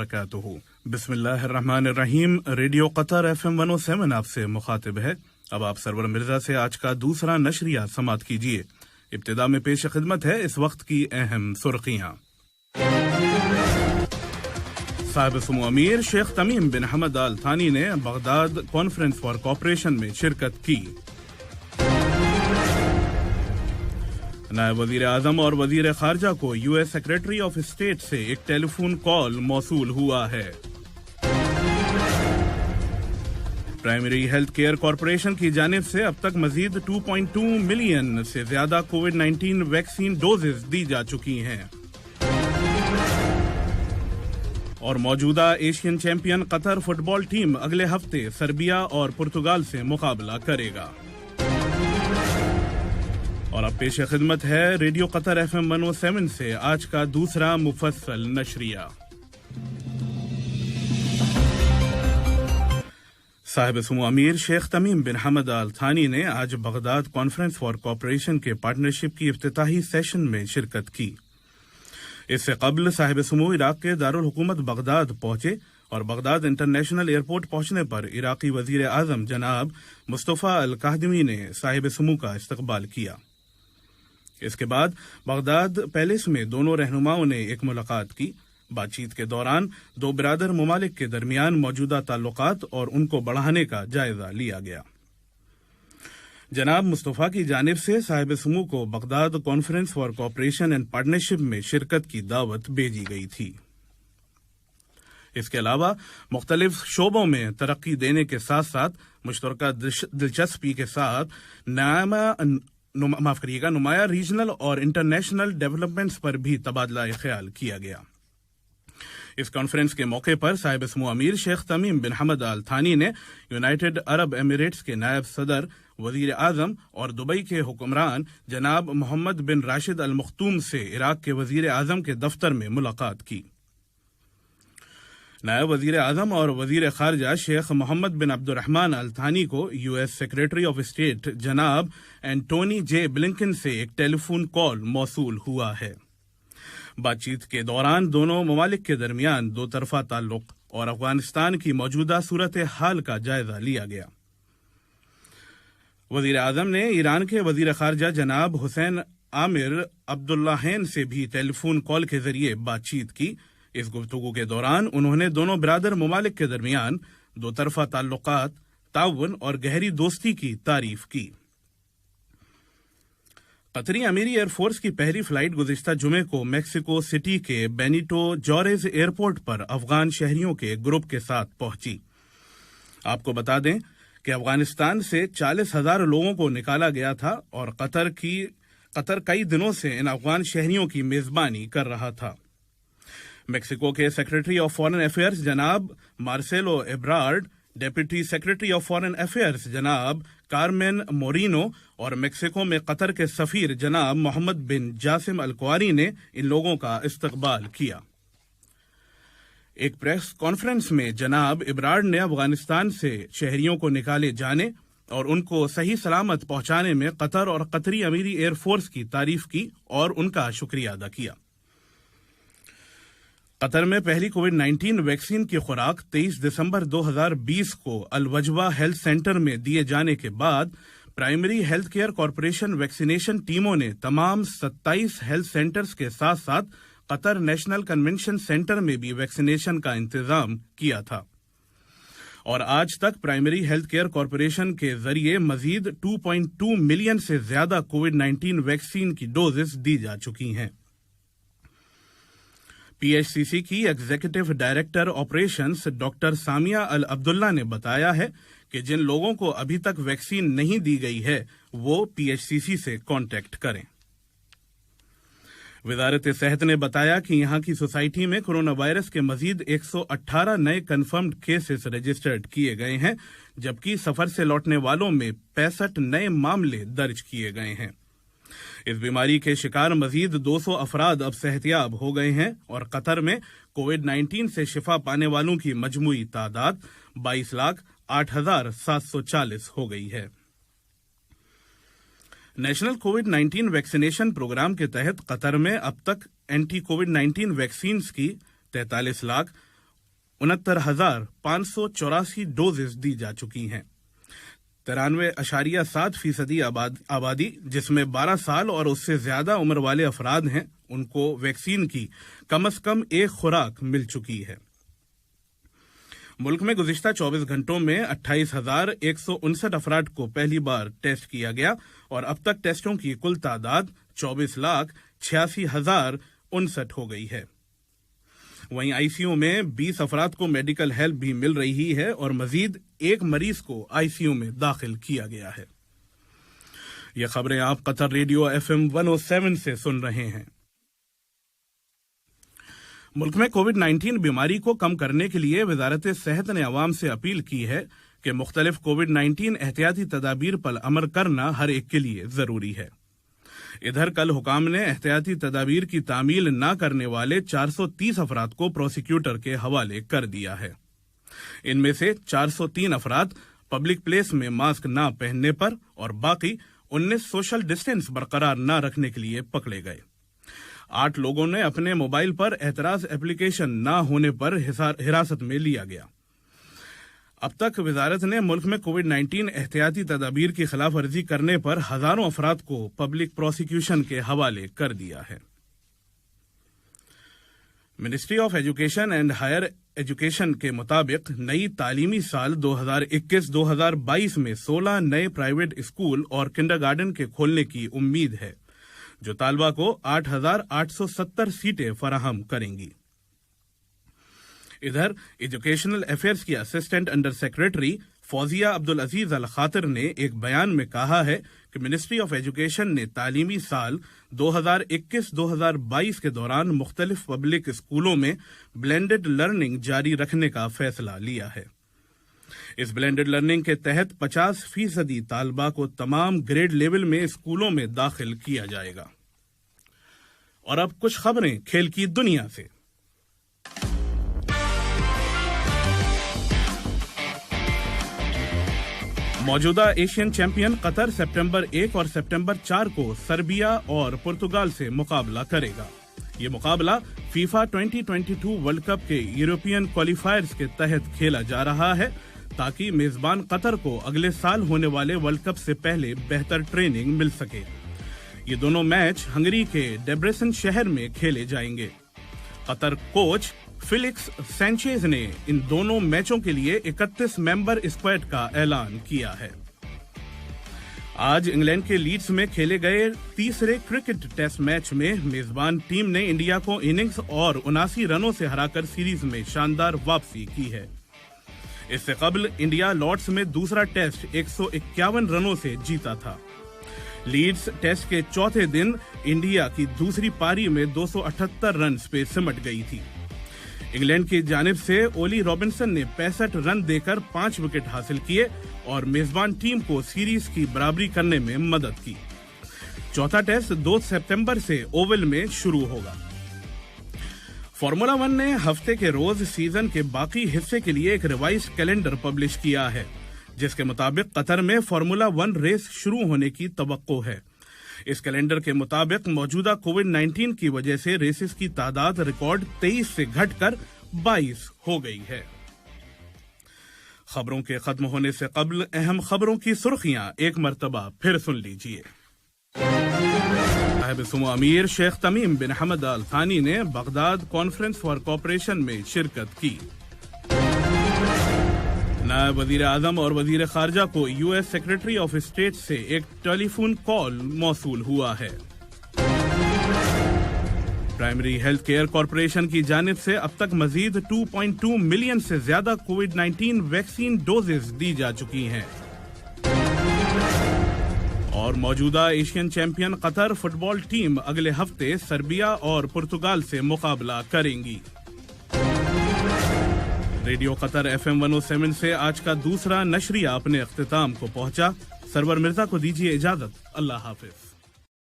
بسم اللہ الرحمن الرحیم۔ ریڈیو قطر FM 107 آپ سے مخاطب ہے۔ اب آپ سرور مرزا سے آج کا دوسرا نشریہ سماعت کیجیے۔ ابتدا میں پیش خدمت ہے اس وقت کی اہم سرخیاں۔ صاحب سمو امیر شیخ تمیم بن حمد آل ثانی نے بغداد کانفرنس فار کوآپریشن میں شرکت کی۔ نائب وزیر اعظم اور وزیر خارجہ کو US سیکریٹری آف اسٹیٹ سے ایک ٹیلی فون کال موصول ہوا ہے۔ پرائمری ہیلتھ کیئر کارپوریشن کی جانب سے اب تک مزید 2.2 ملین سے زیادہ کووڈ-19 ویکسین ڈوزز دی جا چکی ہیں۔ اور موجودہ ایشین چیمپئن قطر فٹ بال ٹیم اگلے ہفتے سربیا اور پرتگال سے مقابلہ کرے گا۔ اور اب پیش خدمت ہے ریڈیو قطر FM 107 سے آج کا دوسرا مفصل نشریہ۔ صاحب سمو امیر شیخ تمیم بن حمد آل ثانی نے آج بغداد کانفرنس فار کوآپریشن کے پارٹنرشپ کی افتتاحی سیشن میں شرکت کی۔ اس سے قبل صاحب سمو عراق کے دارالحکومت بغداد پہنچے اور بغداد انٹرنیشنل ایئرپورٹ پہنچنے پر عراقی وزیر اعظم جناب مصطفیٰ الکاہدمی نے صاحب سمو کا استقبال کیا۔ اس کے بعد بغداد پیلس میں دونوں رہنماؤں نے ایک ملاقات کی۔ بات چیت کے دوران دو برادر ممالک کے درمیان موجودہ تعلقات اور ان کو بڑھانے کا جائزہ لیا گیا۔ جناب مصطفیٰ کی جانب سے صاحب سمو کو Baghdad conference for cooperation and partnership میں شرکت کی دعوت بھیجی گئی تھی۔ اس کے علاوہ مختلف شعبوں میں ترقی دینے کے ساتھ ساتھ مشترکہ دلچسپی کے ساتھ نمایاں ریجنل اور انٹرنیشنل ڈیولپمنٹس پر بھی تبادلہ خیال کیا گیا۔ اس کانفرنس کے موقع پر صاحب سمو امیر شیخ تمیم بن حمد آل ثانی نے یونائیٹڈ عرب ایمریٹس کے نائب صدر، وزیر اعظم اور دبئی کے حکمران جناب محمد بن راشد المختوم سے عراق کے وزیر اعظم کے دفتر میں ملاقات کی۔ نائب وزیر اعظم اور وزیر خارجہ شیخ محمد بن عبد الرحمن آل ثانی کو US سیکریٹری آف اسٹیٹ جناب اینٹونی جے بلنکن سے ایک ٹیلی فون کال موصول ہوا ہے۔ بات چیت کے دوران دونوں ممالک کے درمیان دو طرفہ تعلق اور افغانستان کی موجودہ صورتحال کا جائزہ لیا گیا۔ وزیر اعظم نے ایران کے وزیر خارجہ جناب حسین عامر عبداللہین سے بھی ٹیلی فون کال کے ذریعے بات چیت کی۔ اس گفتگو کے دوران انہوں نے دونوں برادر ممالک کے درمیان دو طرفہ تعلقات، تعاون اور گہری دوستی کی تعریف کی۔ قطری امیری ایئر فورس کی پہلی فلائٹ گزشتہ جمعے کو میکسیکو سٹی کے بینیٹو جوریز ایئرپورٹ پر افغان شہریوں کے گروپ کے ساتھ پہنچی۔ آپ کو بتا دیں کہ افغانستان سے 40,000 لوگوں کو نکالا گیا تھا اور قطر کئی دنوں سے ان افغان شہریوں کی میزبانی کر رہا تھا۔ میکسیکو کے سیکریٹری آف فارن افیئرز جناب Marcelo Ebrard, deputy secretary of foreign affairs جناب کارمین مورینو اور میکسیکو میں قطر کے سفیر جناب محمد بن جاسم الکواری نے ان لوگوں کا استقبال کیا۔ ایک پریس کانفرنس میں جناب ایبرارڈ نے افغانستان سے شہریوں کو نکالے جانے اور ان کو صحیح سلامت پہنچانے میں قطر اور قطری امیری ایئر فورس کی تعریف کی اور ان کا شکریہ ادا کیا۔ قطر میں پہلی کووڈ-19 ویکسین کی خوراک 23 دسمبر 2020 کو الوجوہ ہیلتھ سینٹر میں دیے جانے کے بعد primary health care corporation vaccination ٹیموں نے تمام 27 ہیلتھ سینٹرز کے ساتھ ساتھ قطر نیشنل کنونشن سینٹر میں بھی ویکسینیشن کا انتظام کیا تھا، اور آج تک پرائمری ہیلتھ کیئر کارپوریشن کے ذریعے مزید 2.2 ملین سے زیادہ کووڈ-19 ویکسین کی ڈوزز دی جا چکی ہیں۔ PHCC کی executive director operations doctor Samiya العبداللہ نے بتایا ہے کہ جن لوگوں کو ابھی تک ویکسین نہیں دی گئی ہے وہ PHCC سے کانٹیکٹ کریں۔ وزارت صحت نے بتایا کہ یہاں کی سوسائٹی میں کرونا وائرس کے مزید 118 نئے کنفرمڈ کیسز رجسٹرڈ کیے گئے ہیں، جبکہ سفر سے لوٹنے والوں میں 65 نئے معاملے درج کیے گئے ہیں۔ اس بیماری کے شکار مزید 200 افراد اب صحتیاب ہو گئے ہیں اور قطر میں کووڈ-19 سے شفا پانے والوں کی مجموعی تعداد 22,08,740 ہو گئی ہے۔ نیشنل کووڈ-19 ویکسینیشن پروگرام کے تحت قطر میں اب تک اینٹی کووڈ-19 ویکسینز کی 43 لاکھ 69,584 ڈوزز دی جا چکی ہیں۔ 93.7% آبادی جس میں 12 سال اور اس سے زیادہ عمر والے افراد ہیں ان کو ویکسین کی کم از کم ایک خوراک مل چکی ہے۔ ملک میں گزشتہ 24 گھنٹوں میں 28,159 افراد کو پہلی بار ٹیسٹ کیا گیا اور اب تک ٹیسٹوں کی کل تعداد 24,86,059 ہو گئی ہے۔ وہیں آئی سی یو میں 20 افراد کو میڈیکل ہیلپ بھی مل رہی ہے اور مزید ایک مریض کو آئی سی یو میں داخل کیا گیا ہے۔ یہ خبریں آپ قطر ریڈیو FM 107 سے سن رہے ہیں۔ ملک میں کووڈ-19 بیماری کو کم کرنے کے لیے وزارت صحت نے عوام سے اپیل کی ہے کہ مختلف کووڈ-19 احتیاطی تدابیر پر عمل کرنا ہر ایک کے لیے ضروری ہے۔ ادھر کل حکام نے احتیاطی تدابیر کی تعمیل نہ کرنے والے 430 افراد کو پروسیکیوٹر کے حوالے کر دیا ہے۔ ان میں سے 403 افراد پبلک پلیس میں ماسک نہ پہننے پر اور باقی 19 سوشل ڈسٹینس برقرار نہ رکھنے کے لیے پکڑے گئے۔ 8 لوگوں نے اپنے موبائل پر اعتراض اپلیکیشن نہ ہونے پر حراست میں لیا گیا۔ اب تک وزارت نے ملک میں کووڈ-19 احتیاطی تدابیر کی خلاف ورزی کرنے پر ہزاروں افراد کو پبلک پروسیکیوشن کے حوالے کر دیا ہے۔ Ministry of education and higher education کے مطابق نئی تعلیمی سال 2021-2022 میں 16 نئے پرائیویٹ اسکول اور کنڈرگارٹن کے کھولنے کی امید ہے جو طالبہ کو 8,870 سیٹیں فراہم کریں گی۔ ادھر ایجوکیشنل افیئرز کی assistant under secretary Fawzia Abdulaziz Alkhater نے ایک بیان میں کہا ہے کہ منسٹری آف ایجوکیشن نے تعلیمی سال 2021-2022 کے دوران مختلف پبلک اسکولوں میں بلینڈڈ لرننگ جاری رکھنے کا فیصلہ لیا ہے۔ اس بلینڈڈ لرننگ کے تحت 50% طالبہ کو تمام گریڈ لیول میں اسکولوں میں داخل کیا جائے گا۔ اور اب کچھ خبریں کھیل کی دنیا سے۔ موجودہ ایشین چیمپئن قطر سپٹمبر 1 اور سپٹمبر 4 کو سربیا اور پرتگال سے مقابلہ کرے گا۔ یہ مقابلہ فیفا 2022 ورلڈ کپ کے یورپین کوالیفائرز کے تحت کھیلا جا رہا ہے تاکہ میزبان قطر کو اگلے سال ہونے والے ورلڈ کپ سے پہلے بہتر ٹریننگ مل سکے۔ یہ دونوں میچ ہنگری کے ڈیبریسن شہر میں کھیلے جائیں گے۔ قطر کوچ فیلکس سینچیز نے ان دونوں میچوں کے لیے 31 ممبر اسکواڈ کا اعلان کیا ہے۔ آج انگلینڈ کے لیڈز میں کھیلے گئے تیسرے کرکٹ ٹیسٹ میچ میں میزبان ٹیم نے انڈیا کو اننگز اور 79 رنوں سے ہرا کر سیریز میں شاندار واپسی کی ہے۔ اس سے قبل انڈیا لارڈس میں دوسرا ٹیسٹ 151 رنوں سے جیتا تھا۔ لیڈز ٹیسٹ کے چوتھے دن انڈیا کی دوسری پاری میں 278 رنز پہ سمٹ گئی تھی۔ انگلینڈ کی جانب سے اولی رابنسن نے 65 رن دے کر 5 وکٹ حاصل کیے اور میزبان ٹیم کو سیریز کی برابری کرنے میں مدد کی۔ چوتھا ٹیسٹ 2 سپتمبر سے اوول میں شروع ہوگا۔ فارمولا 1 نے ہفتے کے روز سیزن کے باقی حصے کے لیے ایک ریوائزڈ کیلنڈر پبلش کیا ہے جس کے مطابق قطر میں فارمولا 1 ریس شروع ہونے کی توقع ہے۔ اس کیلنڈر کے مطابق موجودہ کووڈ-19 کی وجہ سے ریسز کی تعداد ریکارڈ 23 سے گھٹ کر 22 ہو گئی ہے۔ خبروں کے ختم ہونے سے قبل اہم خبروں کی سرخیاں ایک مرتبہ پھر سن لیجیے۔ صاحب سمو امیر شیخ تمیم بن حمد آل ثانی نے بغداد کانفرنس فار کوآپریشن میں شرکت کی۔ نائب وزیر اعظم اور وزیر خارجہ کو U S secretary of state سے ایک ٹیلی فون کال موصول ہوا ہے۔ پرائمری ہیلتھ کیئر کارپوریشن کی جانب سے اب تک مزید 2.2 ملین سے زیادہ کووڈ-19 ویکسین ڈوزز دی جا چکی ہیں۔ اور موجودہ ایشین چیمپئن قطر فٹ بال ٹیم اگلے ہفتے سربیا اور پرتگال سے مقابلہ کریں گی۔ ریڈیو قطر FM 107 سے آج کا دوسرا نشریہ اپنے اختتام کو پہنچا۔ سرور مرزا کو دیجیے اجازت۔ اللہ حافظ۔